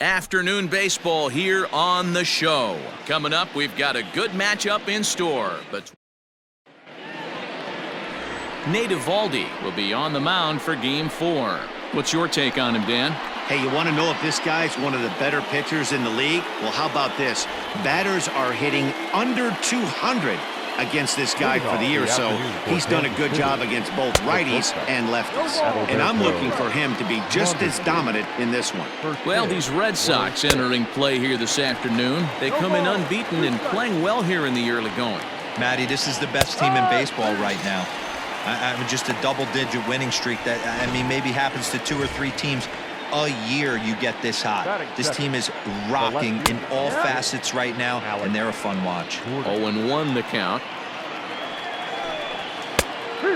Afternoon baseball here on the show. Coming up, we've got a good matchup in store. But Nate Eovaldi will be on the mound for Game 4. What's your take on him, Dan? Hey, you want to know if this guy's one of the better pitchers in the league? Well, how about this? Batters are hitting under 200 against this guy for the year, so he's done a good job against both righties and lefties. And I'm looking for him to be just as dominant in this one. Well, these Red Sox entering play here this afternoon. They come in unbeaten and playing well here in the early going. Matty, this is the best team in baseball right now. Just a double-digit winning streak that, I mean, maybe happens to 2 or 3 teams a year you get this hot. This team is rocking in all facets right now, and they're a fun watch. 0-1 the count.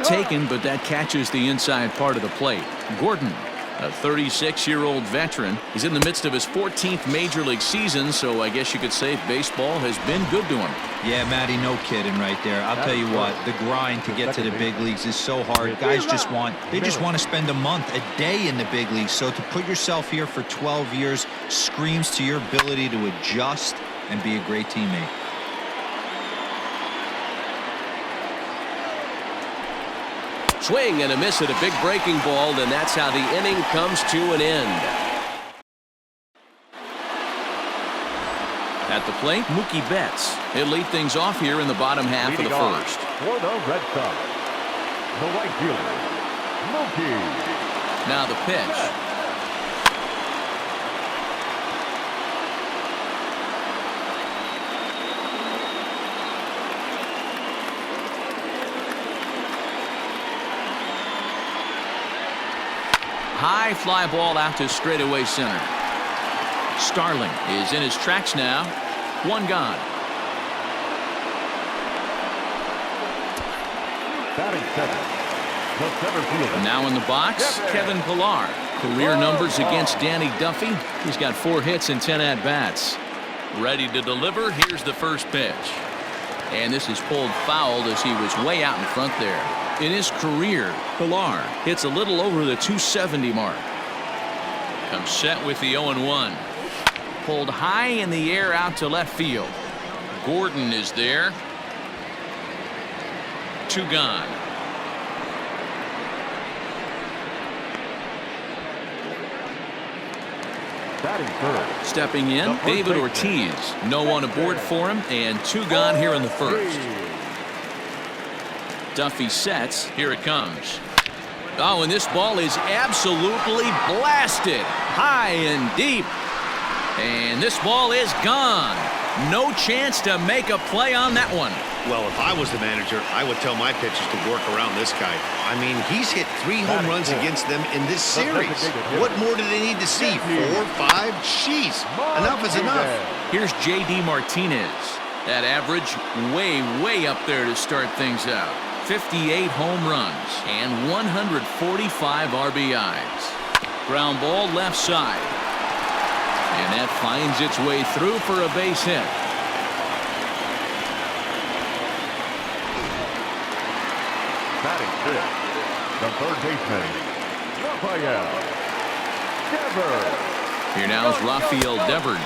Taken, but that catches the inside part of the plate. Gordon, a 36-year-old veteran. He's in the midst of his 14th major league season, so I guess you could say baseball has been good to him. Yeah, Matty, no kidding right there. I'll tell you what, the grind to get to the big leagues is so hard. Guys just want to spend a month, a day in the big leagues. So to put yourself here for 12 years screams to your ability to adjust and be a great teammate. Swing and a miss at a big breaking ball, and that's how the inning comes to an end. At the plate, Mookie Betts. He'll lead things off here in the bottom half of the first. For the Red Sox, the right fielder, Mookie. Now the pitch. High fly ball out to straightaway center. Starling is in his tracks now. 1 gone. Batting center, the center fielder. Now in the box, Kevin Pillar. Career numbers against Danny Duffy. He's got 4 hits and 10 at-bats. Ready to deliver. Here's the first pitch. And this is pulled foul as he was way out in front there. In his career, Pillar hits a little over the 270 mark. Comes set with the 0-1. Pulled high in the air out to left field. Gordon is there. 2 gone. Batting third. Stepping in, David Ortiz. No one aboard for him, and 2 gone here in the first. Duffy sets. Here it comes. Oh, and this ball is absolutely blasted. High and deep. And this ball is gone. No chance to make a play on that one. Well, if I was the manager, I would tell my pitchers to work around this guy. I mean, he's hit 3 home runs against them in this series. What more do they need to see? 4, 5? Jeez, enough is enough. Here's J.D. Martinez. That average way up there to start things out. 58 home runs and 145 RBIs. Ground ball left side. And that finds its way through for a base hit. Batting fifth, the third baseman, Rafael Devers. Here now is Rafael Devers.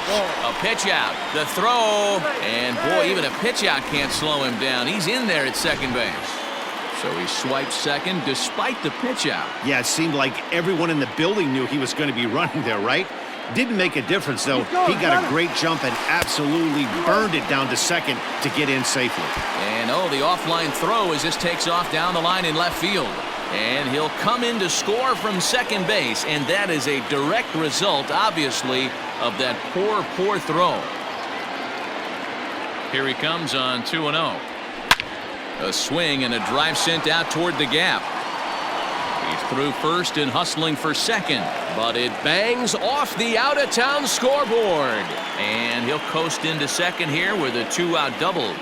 A pitch out. The throw. And boy, even a pitch out can't slow him down. He's in there at second base. So he swipes second despite the pitch out. Yeah, it seemed like everyone in the building knew he was going to be running there, right? Didn't make a difference, though. He got a great jump and absolutely burned it down to second to get in safely. And oh, the offline throw as this takes off down the line in left field. And he'll come in to score from second base, and that is a direct result, obviously, of that poor throw. Here he comes on 2-0. A swing and a drive sent out toward the gap. He's through first and hustling for second, but it bangs off the out-of-town scoreboard. And he'll coast into second here with a 2-out double.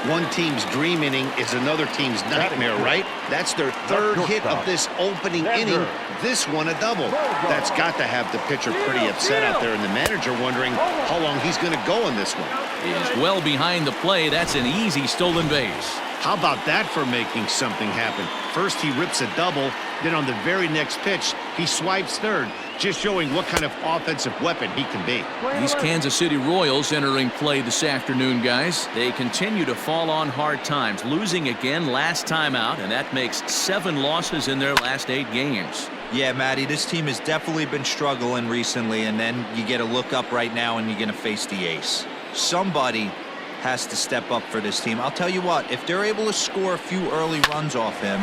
One team's dream inning is another team's nightmare, right? That's their 3rd hit of this opening inning. This one a double. That's got to have the pitcher pretty upset out there, and the manager wondering how long he's going to go in this one. Is well behind the play. That's an easy stolen base. How about that for making something happen? First he rips a double, then on the very next pitch, he swipes third, just showing what kind of offensive weapon he can be. These Kansas City Royals entering play this afternoon, guys. They continue to fall on hard times, losing again last time out, and that makes 7 losses in their last 8 games. Yeah, Matty, this team has definitely been struggling recently, and then you get a look up right now and you're going to face the ace. Somebody has to step up for this team. I'll tell you what, if they're able to score a few early runs off him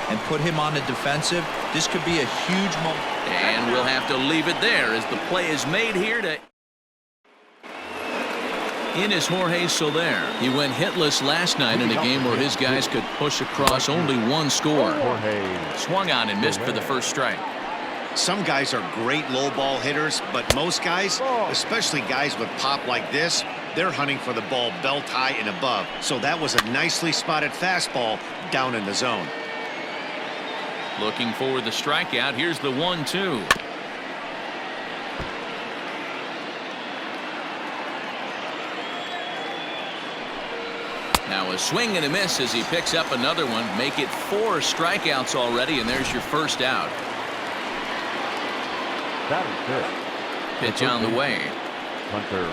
and put him on the defensive, this could be a huge moment. And we'll have to leave it there as the play is made here to... In is Jorge Soler. He went hitless last night in a game where his guys could push across only 1 score. Swung on and missed for the first strike. Some guys are great low ball hitters, but most guys, especially guys with pop like this, they're hunting for the ball belt high and above. So that was a nicely spotted fastball down in the zone. Looking for the strikeout. Here's the 1-2. Now a swing and a miss as he picks up another one. Make it 4 strikeouts already, and there's your first out. That is good. Pitch on the way. Hunter.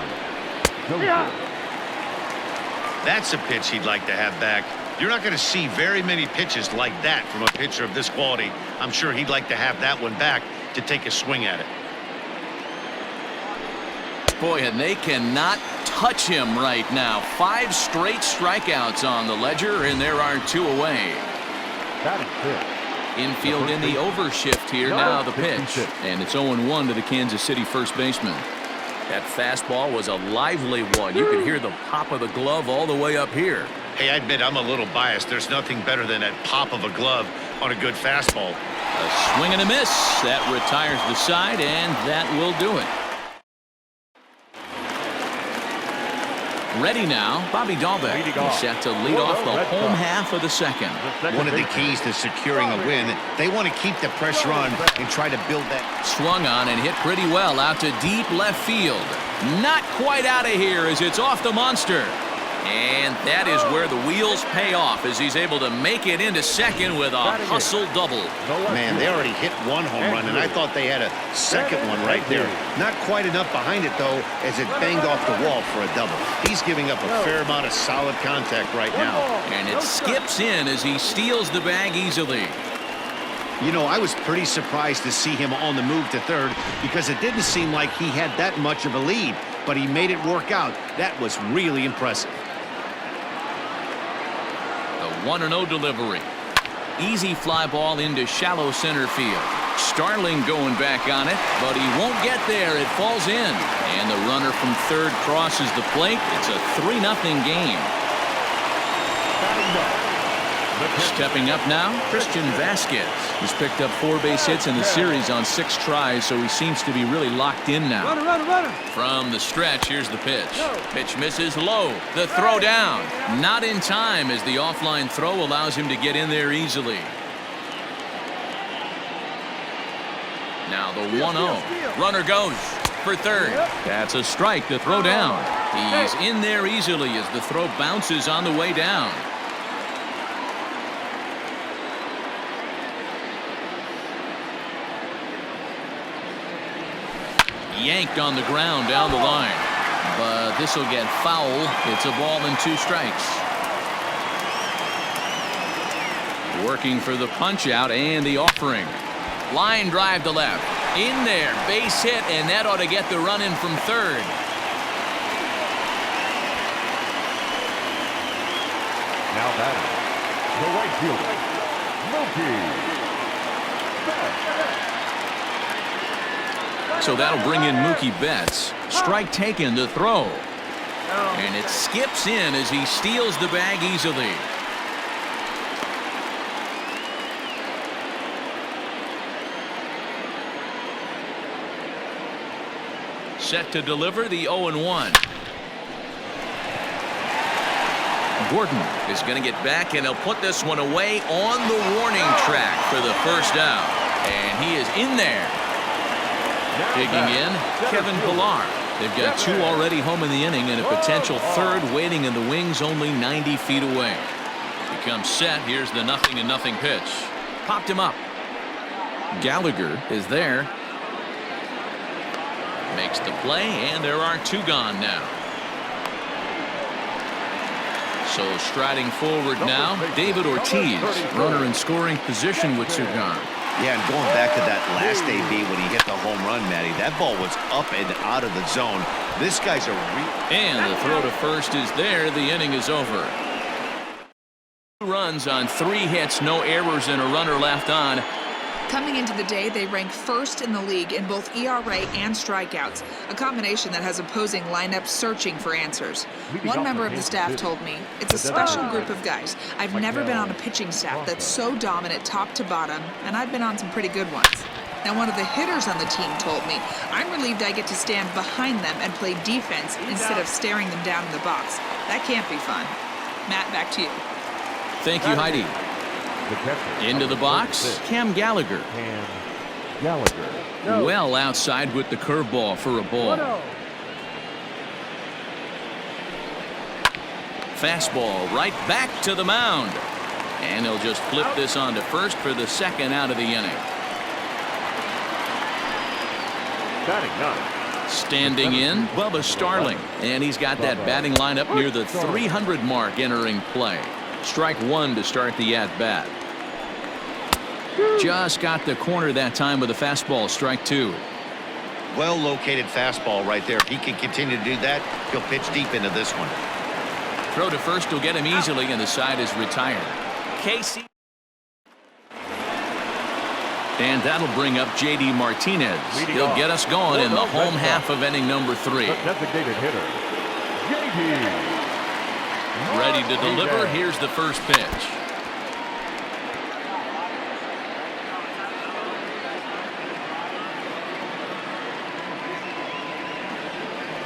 That's a pitch he'd like to have back. You're not going to see very many pitches like that from a pitcher of this quality. I'm sure he'd like to have that one back to take a swing at it. Boy, and they cannot touch him right now. 5 straight strikeouts on the ledger, and there are 2 away. That is good. Infield in the overshift here. Now the pitch. And it's 0-1 to the Kansas City first baseman. That fastball was a lively one. You could hear the pop of the glove all the way up here. Hey, I admit I'm a little biased. There's nothing better than that pop of a glove on a good fastball. A swing and a miss. That retires the side, and that will do it. Ready now, Bobby Dahlbeck. He's set to lead off the home half of the second. One of the keys to securing a win, they want to keep the pressure on and try to build that. Swung on and hit pretty well out to deep left field. Not quite out of here as it's off the monster. And that is where the wheels pay off as he's able to make it into second with a hustle double. Man, they already hit 1 home run, and I thought they had a second one right there. Not quite enough behind it, though, as it banged off the wall for a double. He's giving up a fair amount of solid contact right now. And it skips in as he steals the bag easily. You know, I was pretty surprised to see him on the move to third because it didn't seem like he had that much of a lead, but he made it work out. That was really impressive. 1-0 delivery. Easy fly ball into shallow center field. Starling going back on it, but he won't get there. It falls in. And the runner from third crosses the plate. It's a 3-0 game. Stepping up now, Christian Vasquez. He's picked up 4 base hits in the series on 6 tries, so he seems to be really locked in now. Runner. From the stretch, here's the pitch. Pitch misses low. The throw down. Not in time as the offline throw allows him to get in there easily. Now the 1-0. Runner goes for third. That's a strike. The throw down. He's in there easily as the throw bounces on the way down. Yanked on the ground down the line, but this will get foul. It's a ball and 2 strikes. Working for the punch out and the offering. Line drive to left. In there, base hit, and that ought to get the run in from third. Now batting, the right fielder, Mookie. So that'll bring in Mookie Betts. Strike taken to throw. And it skips in as he steals the bag easily. Set to deliver the 0-1. Gordon is going to get back, and he'll put this one away on the warning track for the first out. And he is in there. Digging in, Kevin Pillar. They've got 2 already home in the inning and a potential third waiting in the wings only 90 feet away. He comes set. Here's the 0-0 pitch. Popped him up. Gallagher is there. Makes the play, and there are 2 gone now. So striding forward now, David Ortiz, runner in scoring position with 2 gone. Yeah, and going back to that last AB when he hit the home run, Matty, that ball was up and out of the zone. This guy's a And the throw to first is there. The inning is over. 2 runs on 3 hits, no errors, and a runner left on. Coming into the day, they rank first in the league in both ERA and strikeouts, a combination that has opposing lineups searching for answers. One member of the staff told me, it's a special group of guys. I've never been on a pitching staff that's so dominant top to bottom, and I've been on some pretty good ones. Now, one of the hitters on the team told me, I'm relieved I get to stand behind them and play defense instead of staring them down in the box. That can't be fun. Matt, back to you. Thank you, Heidi. Into the box, Cam Gallagher. Well outside with the curveball for a ball. Fastball right back to the mound. And he'll just flip this on to first for the 2nd out of the inning. Standing in, Bubba Starling. And he's got that batting lineup near the 300 mark entering play. Strike 1 to start the at-bat. Just got the corner that time with a fastball. Strike 2. well-located fastball right there. If he can continue to do that, he'll pitch deep into this one. Throw to first will get him easily, and the side is retired. Casey. And that'll bring up J.D. Martinez. He'll get us going in the home half of inning number 3. Designated hitter, J.D. Ready to deliver. Here's the first pitch.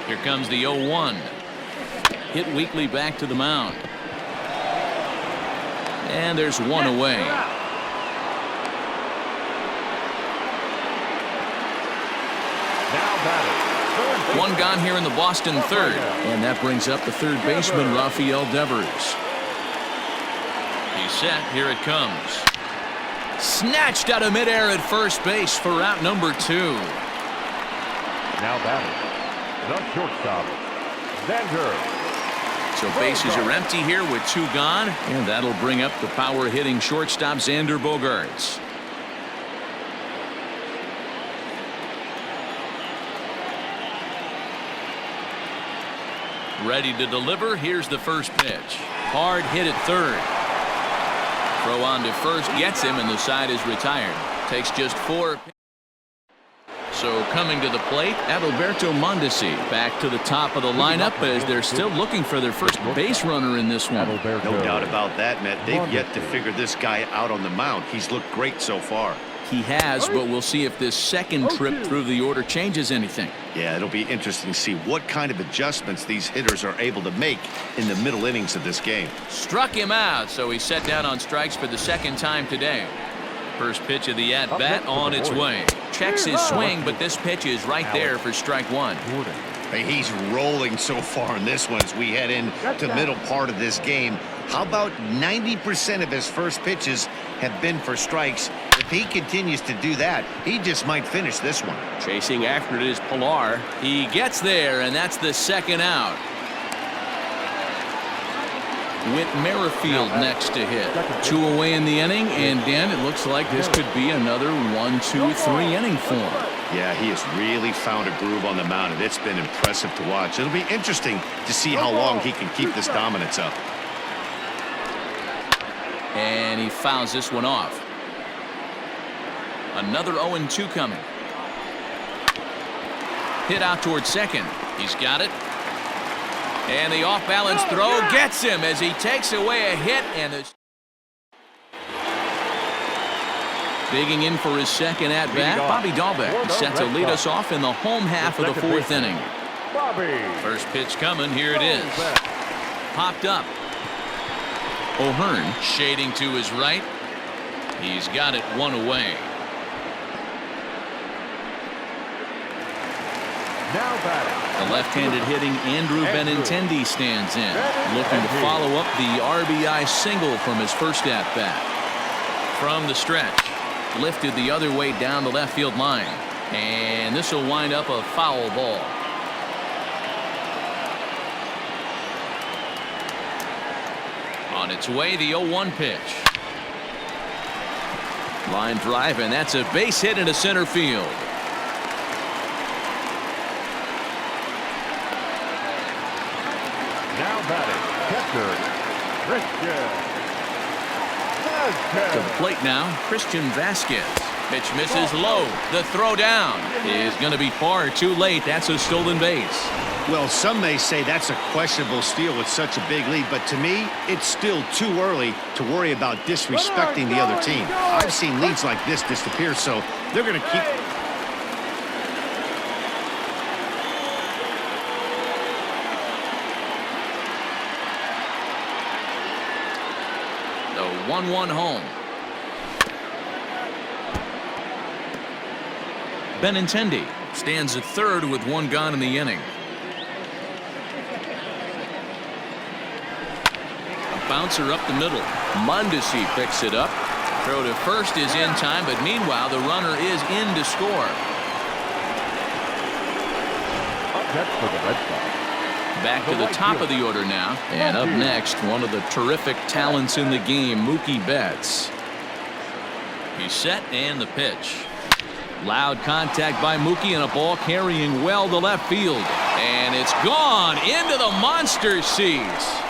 Here comes the 0-1. Hit weakly back to the mound. And there's one away. One gone here in the Boston third. And that brings up the third baseman, Rafael Devers. He's set. Here it comes. Snatched out of midair at first base for out number 2. Now batting, the shortstop, Xander. So bases are empty here with 2 gone. And that'll bring up the power-hitting shortstop, Xander Bogaerts. Ready to deliver. Here's the first pitch. Hard hit at third. Throw on to first. Gets him, and the side is retired. Takes just 4. So coming to the plate, Adalberto Mondesi back to the top of the lineup as they're still looking for their first base runner in this one. No doubt about that, Matt. They've yet to figure this guy out on the mound. He's looked great so far. He has, but we'll see if this second trip through the order changes anything. Yeah, it'll be interesting to see what kind of adjustments these hitters are able to make in the middle innings of this game. Struck him out, so he's set down on strikes for the second time today. First pitch of the at-bat on its way. Checks his swing, but this pitch is right there for strike 1. Hey, he's rolling so far in this one as we head into the middle part of this game. How about 90% of his first pitches have been for strikes? If he continues to do that, he just might finish this one. Chasing after it is Pilar. He gets there, and that's the second out. Whit Merrifield next to hit. 2 away in the inning, and Dan, it looks like this could be another 1-2-3 inning for him. Yeah, he has really found a groove on the mound, and it's been impressive to watch. It'll be interesting to see how long he can keep this dominance up. And he fouls this one off. Another 0-2 coming. Hit out towards second. He's got it. And the off-balance throw gets him as he takes away a hit. And digging in for his second at-bat, Bobby Dahlbeck set to lead us off in the home half of the 4th inning. First pitch coming. Here it is. Popped up. O'Hearn shading to his right. He's got it 1 away. Now batting. The left-handed hitting Andrew Benintendi stands in, looking to follow up the RBI single from his first at-bat. From the stretch, lifted the other way down the left field line, and this will wind up a foul ball. On its way, the 0-1 pitch. Line drive, and that's a base hit into center field. Now batting, catcher, Christian. To the plate now, Christian Vasquez. Pitch misses low. The throw down is going to be far too late. That's a stolen base. Well, some may say that's a questionable steal with such a big lead, but to me, it's still too early to worry about disrespecting the other team. I've seen leads like this disappear, so they're going to keep... The 1-1 home. Benintendi stands at third with one gone in the inning. A bouncer up the middle. Mondesi picks it up. Throw to first is in time, but meanwhile the runner is in to score. Up next for the Red Sox. Back to the top of the order now. And up next, one of the terrific talents in the game, Mookie Betts. He's set, and the pitch. Loud contact by Mookie, and a ball carrying well to left field. And it's gone into the monster seats.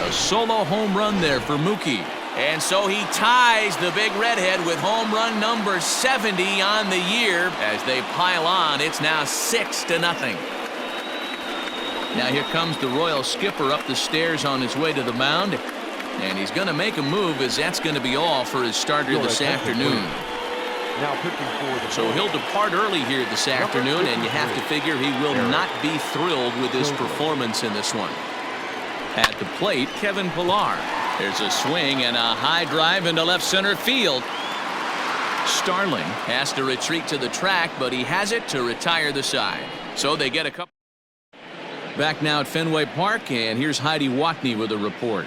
A solo home run there for Mookie. And so he ties the big redhead with home run number 70 on the year. As they pile on, it's now 6-0. Now here comes the Royal skipper up the stairs on his way to the mound. And he's going to make a move, as that's going to be all for his starter this afternoon. Now pitching for the... So he'll depart early here this afternoon, and you have to figure he will not be thrilled with his performance in this one. At the plate, Kevin Pillar. There's a swing and a high drive into left center field. Starling has to retreat to the track, but he has it to retire the side. So they get a couple. Back now at Fenway Park, and here's Heidi Watney with a report.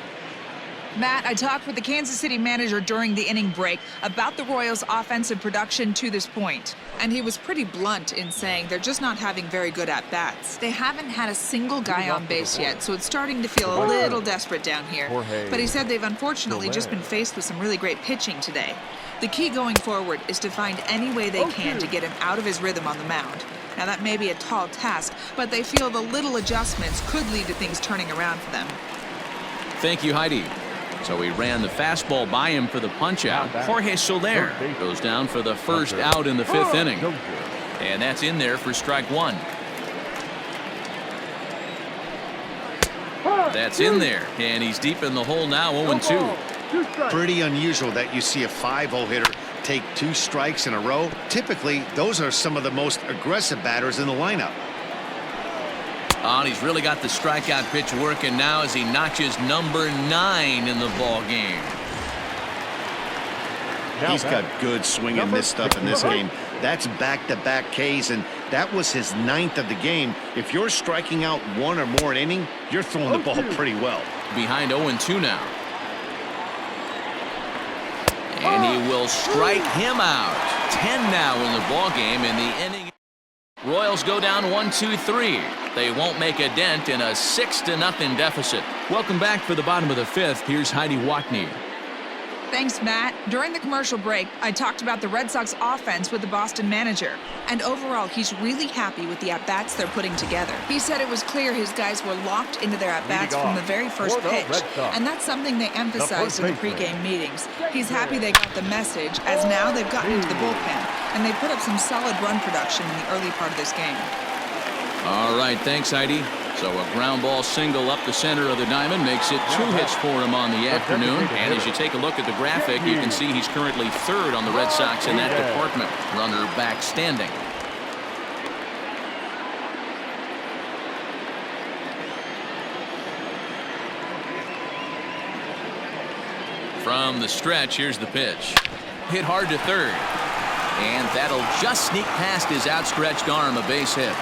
Matt, I talked with the Kansas City manager during the inning break about the Royals' offensive production to this point. And he was pretty blunt in saying they're just not having very good at-bats. They haven't had a single guy on base yet, so it's starting to feel a little desperate down here. But he said they've unfortunately just been faced with some really great pitching today. The key going forward is to find any way they can to get him out of his rhythm on the mound. Now, that may be a tall task, but they feel the little adjustments could lead to things turning around for them. Thank you, Heidi. So he ran the fastball by him for the punch-out. Jorge Soler goes down for the first out in the fifth inning. And that's in there for strike one. That's in there, and he's deep in the hole now, 0-2. Pretty unusual that you see a 5-0 hitter take 2 strikes in a row. Typically, those are some of the most aggressive batters in the lineup. Oh, and he's really got the strikeout pitch working now as he notches number 9 in the ball game. He's got good swing and miss stuff in this game. That's back-to-back Ks, and that was his 9th of the game. If you're striking out 1 or more an inning, you're throwing the ball pretty well. Behind 0-2 now. And he will strike him out. 10 now in the ball game in the inning. Royals go down 1-2-3. They won't make a dent in a 6-0 deficit. Welcome back for the bottom of the fifth. Here's Heidi Watney. Thanks, Matt. During the commercial break, I talked about the Red Sox offense with the Boston manager. And overall, he's really happy with the at-bats they're putting together. He said it was clear his guys were locked into their at-bats from the very first pitch. And that's something they emphasized in the pregame meetings. He's happy they got the message, as now they've gotten into the bullpen. And they put up some solid run production in the early part of this game. All right, thanks, Heidi. So a ground ball single up the center of the diamond makes it 2 hits for him on the afternoon. And as you take a look at the graphic, you can see he's currently 3rd on the Red Sox in that department. Runner back standing. From the stretch, here's the pitch. Hit hard to third. And that'll just sneak past his outstretched arm, a base hit.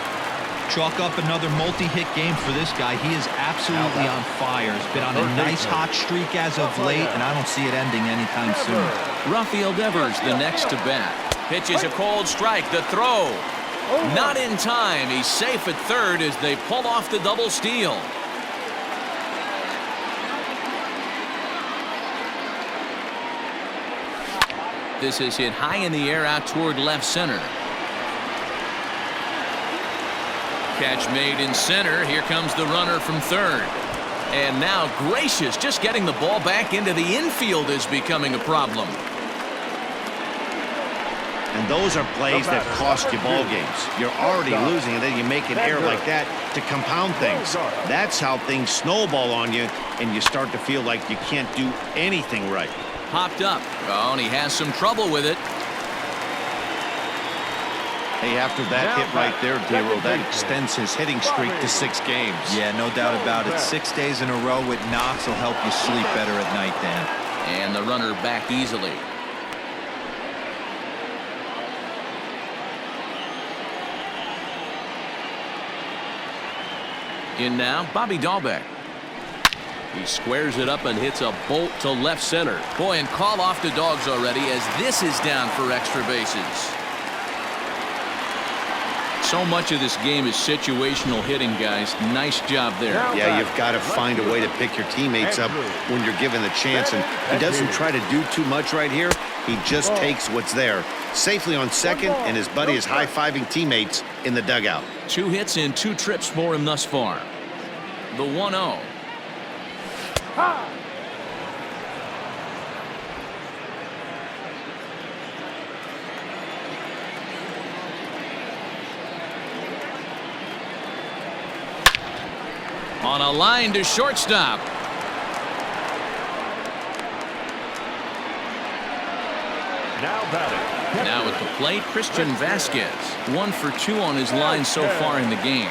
Chalk up another multi-hit game for this guy. He is absolutely on fire. He's been on a nice hot streak as of late, and I don't see it ending anytime soon. Rafael Devers, the next to bat. Pitches a cold strike. The throw. Not in time. He's safe at third as they pull off the double steal. This is hit high in the air out toward left center. Catch made in center. Here comes the runner from third. And now gracious, just getting the ball back into the infield is becoming a problem. And those are plays that cost you ball games. You're already losing, and then you make an error like that to compound things. That's how things snowball on you, and you start to feel like you can't do anything right. Popped up. Oh, and he has some trouble with it. Hey, after that hit right there, Dero, that extends his hitting streak to 6 games. Yeah, no doubt about it. 6 days in a row with knocks will help you sleep better at night, Dan. And the runner back easily. In now, Bobby Dahlbeck. He squares it up and hits a bolt to left center. Boy, and call off the Dogs already as this is down for extra bases. So much of this game is situational hitting, guys. Nice job there. Yeah, you've got to find a way to pick your teammates up when you're given the chance, and he doesn't try to do too much right here. He just takes what's there. Safely on second, and his buddy is high-fiving teammates in the dugout. 2 hits and 2 trips for him thus far. The 1-0. On a line to shortstop. Now batting. Now at the plate, Christian Vasquez. 1 for 2 on his line so far in the game.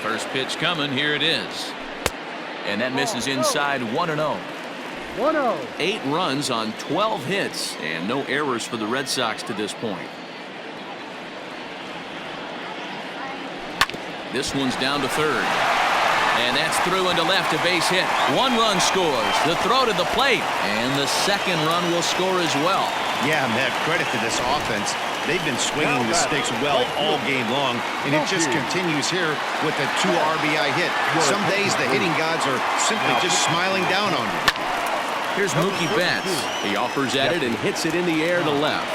First pitch coming. Here it is. And that misses inside. 1-0. 1-0. 8 runs on 12 hits and no errors for the Red Sox to this point. This one's down to third. And that's through into left, a base hit. 1 run scores. The throw to the plate. And the second run will score as well. Yeah, Matt, credit to this offense. They've been swinging the sticks well all game long, and it just continues here with a 2 RBI hit. Some days the hitting gods are simply just smiling down on you. Here's Mookie Betts. He offers at it and hits it in the air to left.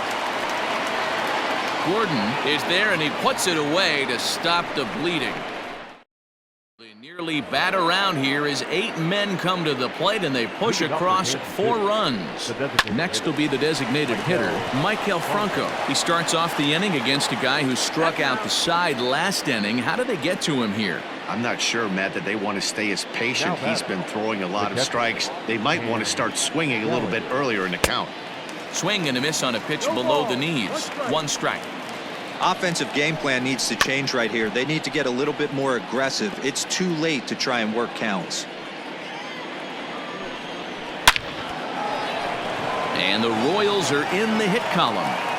Gordon is there and he puts it away to stop the bleeding. They nearly bat around here as 8 men come to the plate and they push across 4 runs. Next will be the designated hitter, Maikel Franco. He starts off the inning against a guy who struck out the side last inning. How did they get to him here? I'm not sure, Matt, that they want to stay as patient. He's been throwing a lot of strikes. They might want to start swinging a little bit earlier in the count. Swing and a miss on a pitch below the knees. 1 strike. Offensive game plan needs to change right here. They need to get a little bit more aggressive. It's too late to try and work counts. And the Royals are in the hit column.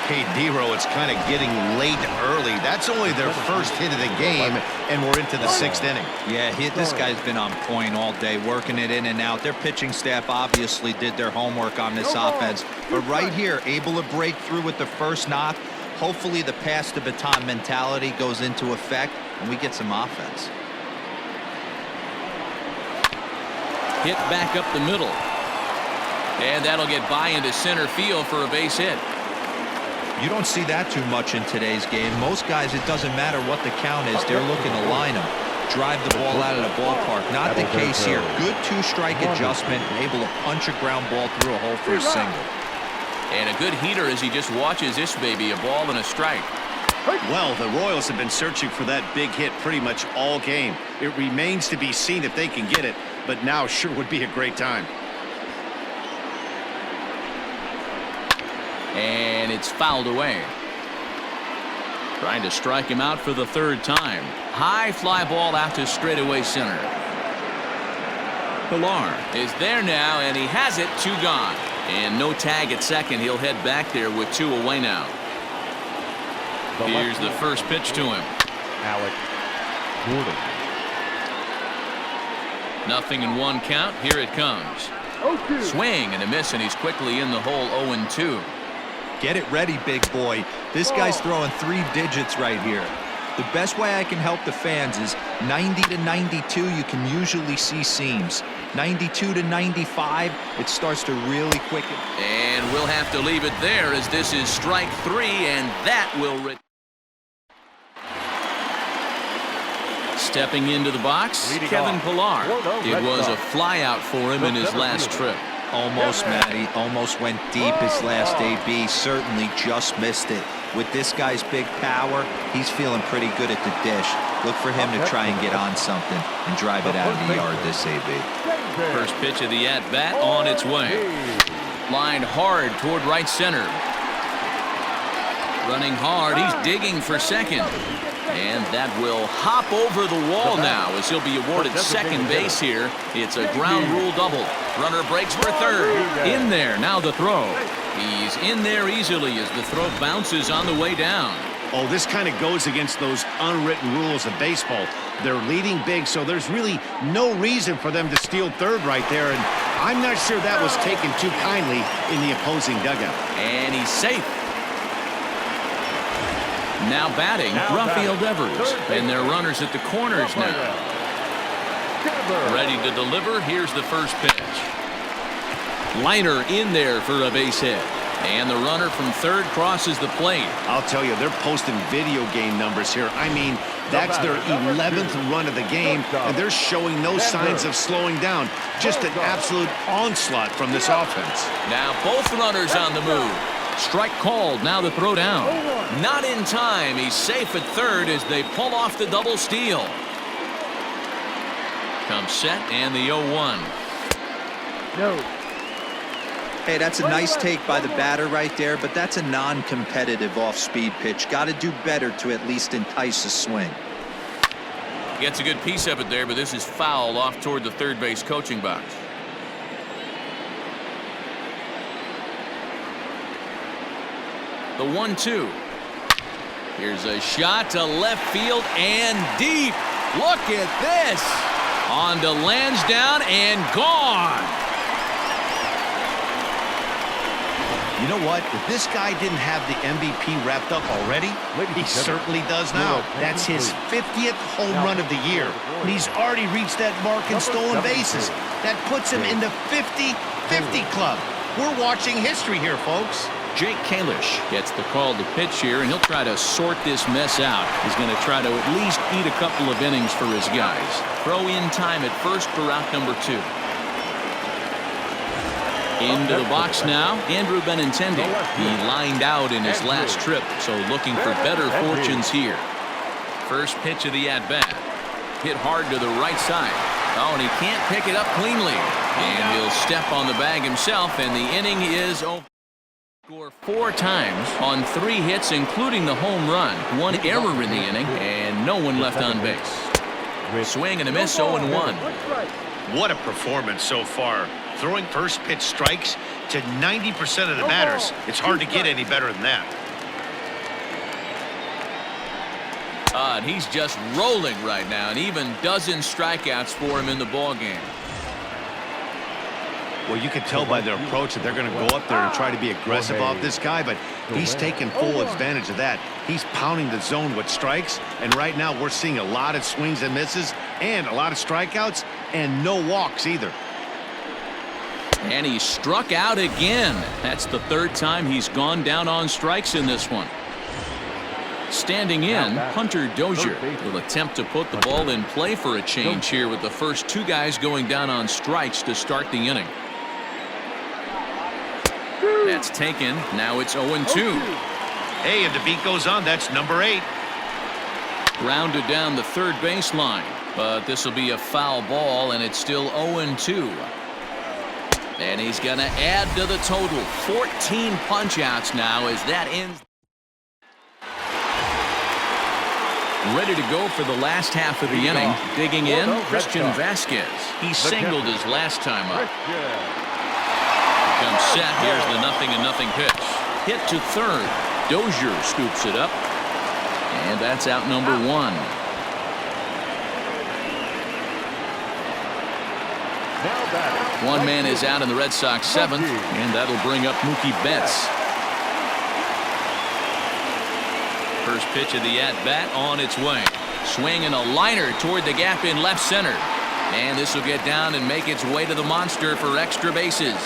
Hey, Dero, it's kind of getting late early. That's only their first hit of the game, and we're into the 6th inning. Yeah, this guy's been on point all day, working it in and out. Their pitching staff obviously did their homework on this offense. But right here, able to break through with the first knock. Hopefully the pass the baton mentality goes into effect, and we get some offense. Hit back up the middle. And that'll get by into center field for a base hit. You don't see that too much in today's game. Most guys, it doesn't matter what the count is. They're looking to line them, drive the ball out of the ballpark. Not the case here. Good 2-strike adjustment, able to punch a ground ball through a hole for a single. And a good heater as he just watches this baby, a ball and a strike. Well, the Royals have been searching for that big hit pretty much all game. It remains to be seen if they can get it, but now sure would be a great time. And it's fouled away. Trying to strike him out for the 3rd time. High fly ball out to straightaway center. Pilar is there now, and he has it. 2 gone. And no tag at second. He'll head back there with 2 away now. Here's the first pitch to him. Alex Gordon. 0-1 count. Here it comes. Swing and a miss, and he's quickly in the hole. 0-2. Get it ready, big boy. This guy's throwing 3 digits right here. The best way I can help the fans is 90 to 92. You can usually see seams. 92 to 95, it starts to really quicken. And we'll have to leave it there, as this is strike 3, and that will. Stepping into the box, Kevin Pillar. It was a flyout for him in his last trip. Almost, Matty. Almost went deep his last AB. Certainly just missed it. With this guy's big power, he's feeling pretty good at the dish. Look for him to try and get on something and drive it out of the yard this AB. First pitch of the at-bat on its way. Lined hard toward right center. Running hard, he's digging for second. And that will hop over the wall now, as he'll be awarded second base here. It's a ground rule double. Runner breaks for third. In there, now the throw. He's in there easily as the throw bounces on the way down. Oh, this kind of goes against those unwritten rules of baseball. They're leading big, so there's really no reason for them to steal third right there. And I'm not sure that was taken too kindly in the opposing dugout. And he's safe. Now batting, Rafael Devers. And they're runners at the corners now. Ready to deliver. Here's the first pitch. Liner in there for a base hit. And the runner from third crosses the plate. I'll tell you, they're posting video game numbers here. I mean, that's their 11th run of the game, and they're showing no signs of slowing down. Just an absolute onslaught from this offense. Now both runners on the move. Strike called. Now the throw down. Not in time. He's safe at third as they pull off the double steal. Comes set and the 0-1. Hey, that's a nice take by the batter right there, but that's a non-competitive off-speed pitch. Got to do better to at least entice a swing. Gets a good piece of it there, but this is foul off toward the third base coaching box. The 1-2. Here's a shot to left field and deep. Look at this. On to Lansdowne and gone. You know what? If this guy didn't have the MVP wrapped up already, he certainly does now. That's his 50th home run of the year. And he's already reached that mark in stolen bases. That puts him in the 50-50 club. We're watching history here, folks. Jake Kalish gets the call to pitch here, and he'll try to sort this mess out. He's going to try to at least eat a couple of innings for his guys. Throw in time at first for out number 2. Into the box now, Andrew Benintendi. He lined out in his last trip, so looking for better fortunes here. First pitch of the at-bat. Hit hard to the right side. Oh, and he can't pick it up cleanly. And he'll step on the bag himself, and the inning is over. Score 4 times on 3 hits, including the home run. 1 error in the inning, and no one left on base. Swing and a miss, 0-1. What a performance so far. Throwing first pitch strikes to 90% of the batters. It's hard to get any better than that. And he's just rolling right now, and even dozen strikeouts for him in the ballgame. Well, you can tell by their approach that they're going to go up there and try to be aggressive off this guy, but he's taking full advantage of that. He's pounding the zone with strikes, and right now we're seeing a lot of swings and misses and a lot of strikeouts and no walks either. And he struck out again. That's the 3rd time he's gone down on strikes in this one. Standing in, Hunter Dozier will attempt to put the ball in play for a change here with the first 2 guys going down on strikes to start the inning. That's taken. Now it's 0-2. Hey, and the beat goes on. That's number 8. Rounded down the third baseline, but this will be a foul ball, and it's still 0-2. And he's going to add to the total. 14 punch-outs now as that ends. Ready to go for the last half of the inning. Digging in, Christian Vasquez. He singled his last time up. comes set. Here's the 0-0 pitch. Hit to third. Dozier scoops it up. And that's out number 1. One man is out in the Red Sox 7th, and that'll bring up Mookie Betts. First pitch of the at-bat on its way. Swing and a liner toward the gap in left center. And this will get down and make its way to the monster for extra bases.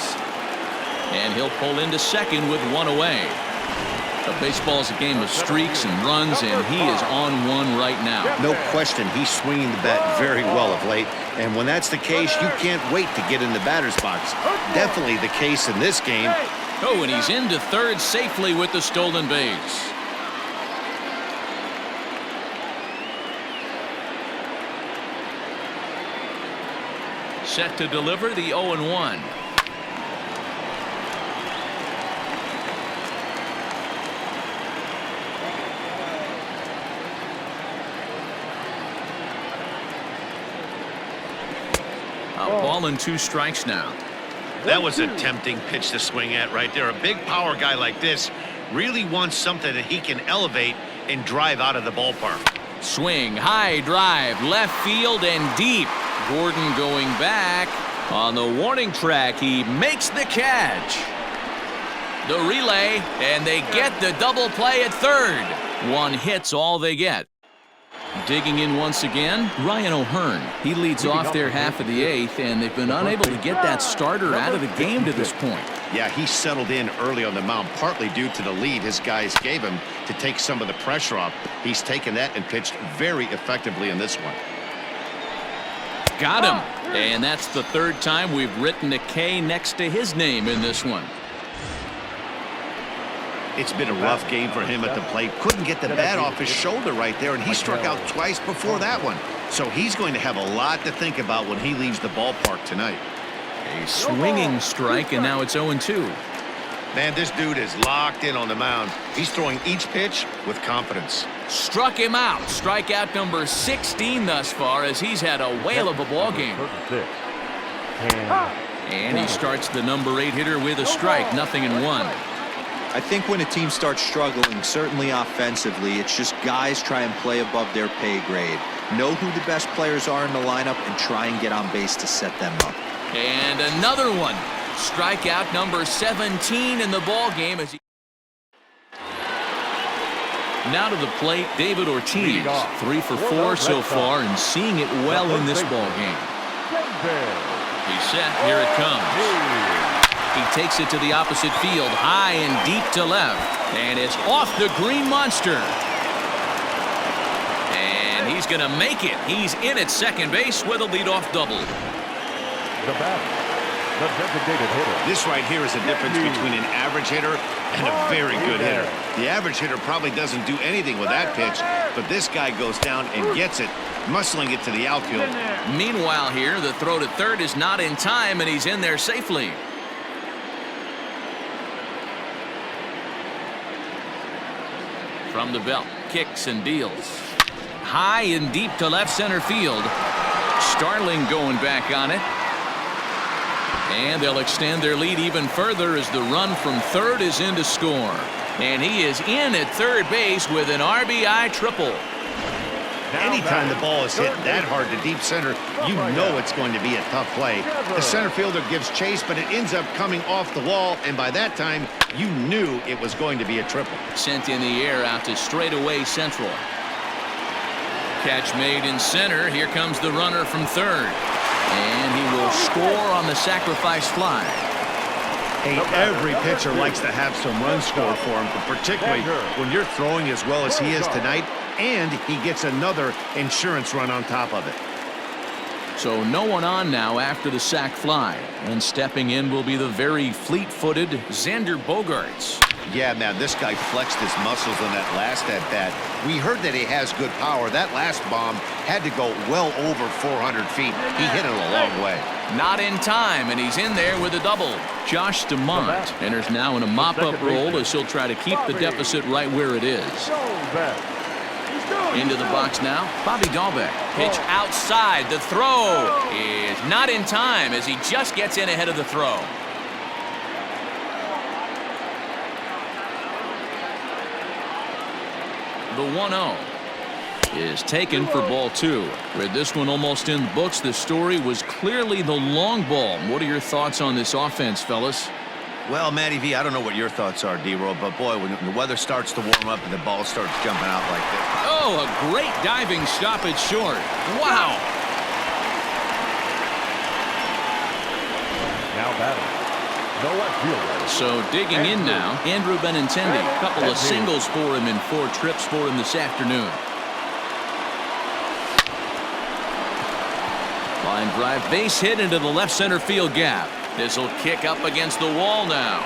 And he'll pull into second with 1 away. But baseball's a game of streaks and runs, and he is on one right now. No question, he's swinging the bat very well of late. And when that's the case, you can't wait to get in the batter's box. Definitely the case in this game. Oh, and he's into third safely with the stolen base. Set to deliver the 0-1. A ball and 2 strikes now. That was a tempting pitch to swing at right there. A big power guy like this really wants something that he can elevate and drive out of the ballpark. Swing, high drive, left field and deep. Gordon going back on the warning track. He makes the catch. The relay, and they get the double play at third. 1 hit's all they get. Digging in once again, Ryan O'Hearn. He leads off their half of the 8th, and they've been unable to get that starter out of the game to this point. Yeah, he settled in early on the mound, partly due to the lead his guys gave him to take some of the pressure off. He's taken that and pitched very effectively in this one. Got him. And that's the 3rd time we've written a K next to his name in this one. It's been a rough game for him at the plate. Couldn't get the bat off his shoulder right there, and he struck out twice before that one. So he's going to have a lot to think about when he leaves the ballpark tonight. A swinging strike, and now it's 0-2. Man, this dude is locked in on the mound. He's throwing each pitch with confidence. Struck him out. Strikeout number 16 thus far, as he's had a whale of a ball game. And he starts the number 8 hitter with a strike, 0-1. I think when a team starts struggling, certainly offensively, it's just guys try and play above their pay grade. Know who the best players are in the lineup and try and get on base to set them up. And another one. Strikeout number 17 in the ball game as he... Now to the plate, David Ortiz. 3 for 4 so far and seeing it well in this ball game. He's set. Here it comes. He takes it to the opposite field, high and deep to left. And it's off the green monster. And he's going to make it. He's in at second base with a leadoff double. The batter, the designated hitter. This right here is the difference between an average hitter and a very good hitter. The average hitter probably doesn't do anything with that pitch, but this guy goes down and gets it, muscling it to the outfield. Meanwhile here, the throw to third is not in time, and he's in there safely. From the belt, kicks and deals. High and deep to left center field. Starling going back on it. And they'll extend their lead even further as the run from third is in to score. And he is in at third base with an RBI triple. Anytime the ball is hit that hard to deep center, you know it's going to be a tough play. The center fielder gives chase, but it ends up coming off the wall, and by that time, you knew it was going to be a triple. Sent in the air out to straightaway central. Catch made in center. Here comes the runner from third. And he will score on the sacrifice fly. Hey, every pitcher likes to have some runs scored for him, but particularly when you're throwing as well as he is tonight, and he gets another insurance run on top of it. So no one on now after the sac fly. And stepping in will be the very fleet-footed Xander Bogaerts. Yeah, man, this guy flexed his muscles on that last at-bat. We heard that he has good power. That last bomb had to go well over 400 feet. He hit it a long way. Not in time, and he's in there with a double. Josh DeMont enters now in a mop-up role as he'll try to keep the deficit right where it is. Into the box now, Bobby Dahlbeck. Pitch outside. The throw is not in time as he just gets in ahead of the throw. The 1-0 is taken for ball 2. With this one almost in the books, the story was clearly the long ball. What are your thoughts on this offense, fellas? Well, Matty V, I don't know what your thoughts are, D-Roll, but boy, when the weather starts to warm up and the ball starts jumping out like this. Oh, a great diving stoppage short. Wow. Now batting. The left fielder. So digging in now, Andrew Benintendi. A couple of singles for him and 4 trips for him this afternoon. Line drive, base hit into the left center field gap. This will kick up against the wall now.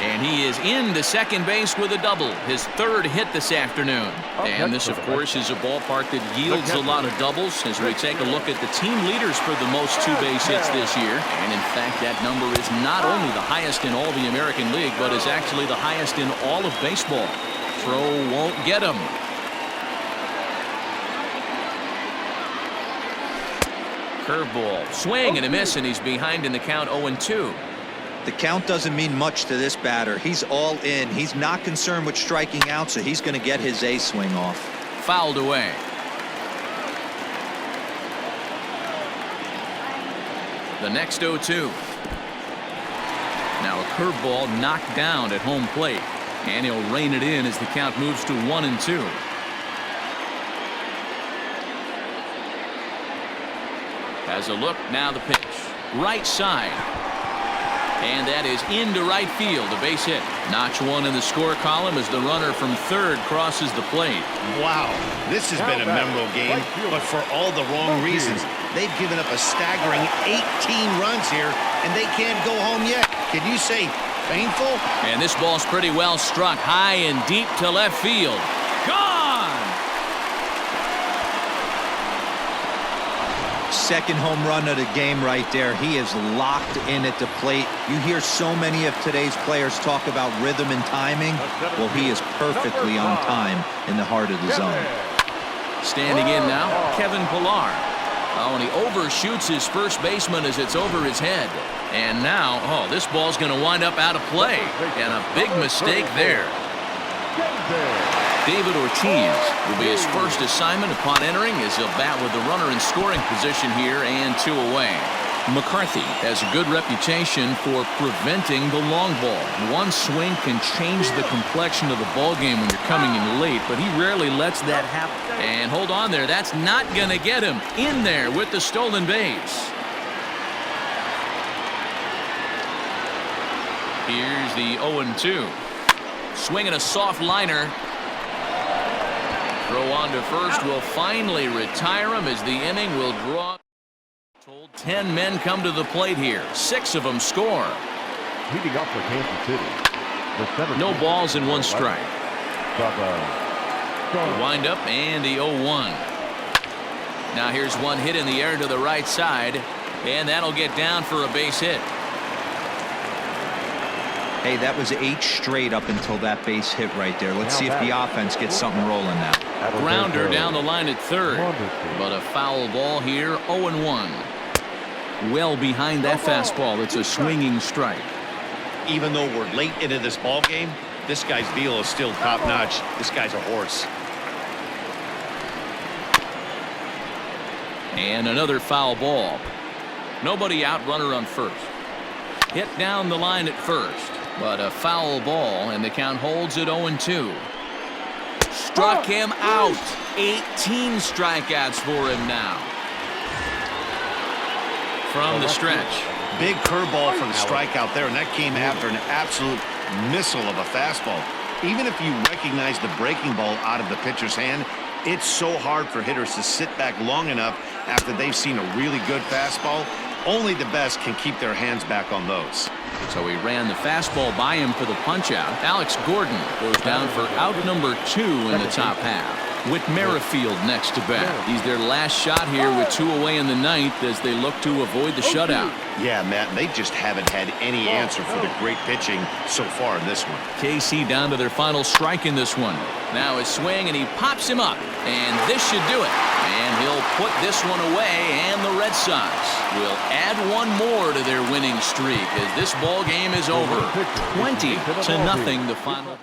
And he is into second base with a double, his 3rd hit this afternoon. And this, of course, is a ballpark that yields a lot of doubles as we take a look at the team leaders for the most 2 base hits this year. And in fact, that number is not only the highest in all the American League, but is actually the highest in all of baseball. Throw won't get him. Curveball, swing and a miss, and he's behind in the count 0-2. The count doesn't mean much to this batter. He's all in. He's not concerned with striking out, so he's going to get his A swing off. Fouled away. The next 0-2. Now a curveball knocked down at home plate, and he'll rein it in as the count moves to 1-2. Has a look, now the pitch. Right side. And that is into right field, a base hit. Notch 1 in the score column as the runner from 3rd crosses the plate. Wow, this has been a memorable game, but for all the wrong reasons. They've given up a staggering 18 runs here, and they can't go home yet. Can you say painful? And this ball's pretty well struck high and deep to left field. Gone! Second home run of the game right there. He is locked in at the plate. You hear so many of today's players talk about rhythm and timing. Well, he is perfectly on time in the heart of the zone. Standing in now, Kevin Pillar. Oh, and he overshoots his first baseman as it's over his head. And now, oh, this ball's going to wind up out of play. And a big mistake there. David Ortiz will be his first assignment upon entering as he'll bat with the runner in scoring position here and 2 away. McCarthy has a good reputation for preventing the long ball. One swing can change the complexion of the ball game when you're coming in late, but he rarely lets that happen. And hold on there, that's not going to get him in there with the stolen base. Here's the 0-2. Swinging a soft liner. Throw on to first will finally retire him as the inning will draw. Told 10 men come to the plate here. 6 of them score. Heating up for Kansas City. No balls and 1 strike. Wind up and the 0-1. Now here's one hit in the air to the right side, and that'll get down for a base hit. Hey, that was 8 straight up until that base hit right there. Let's see if the offense gets something rolling now. Grounder down the line at 3rd, but a foul ball here, 0-1. Well behind that fastball, it's a swinging strike. Even though we're late into this ball game, this guy's velo is still top-notch. This guy's a horse. And another foul ball. Nobody out, runner on first. Hit down the line at first, but a foul ball, and the count holds at 0-2. Struck him out. 18 strikeouts for him now. From the stretch. Big curveball for the strikeout there, and that came after an absolute missile of a fastball. Even if you recognize the breaking ball out of the pitcher's hand, it's so hard for hitters to sit back long enough after they've seen a really good fastball. Only the best can keep their hands back on those. So he ran the fastball by him for the punch-out. Alex Gordon goes down for out number 2 in the top half. With Merrifield next to bat. He's their last shot here with 2 away in the 9th as they look to avoid the shutout. Yeah, Matt, they just haven't had any answer for the great pitching so far in this one. KC down to their final strike in this one. Now his swing, and he pops him up. And this should do it. And he'll put this one away, and the Red Sox will add 1 more to their winning streak as this ball game is over. 20-0 the final.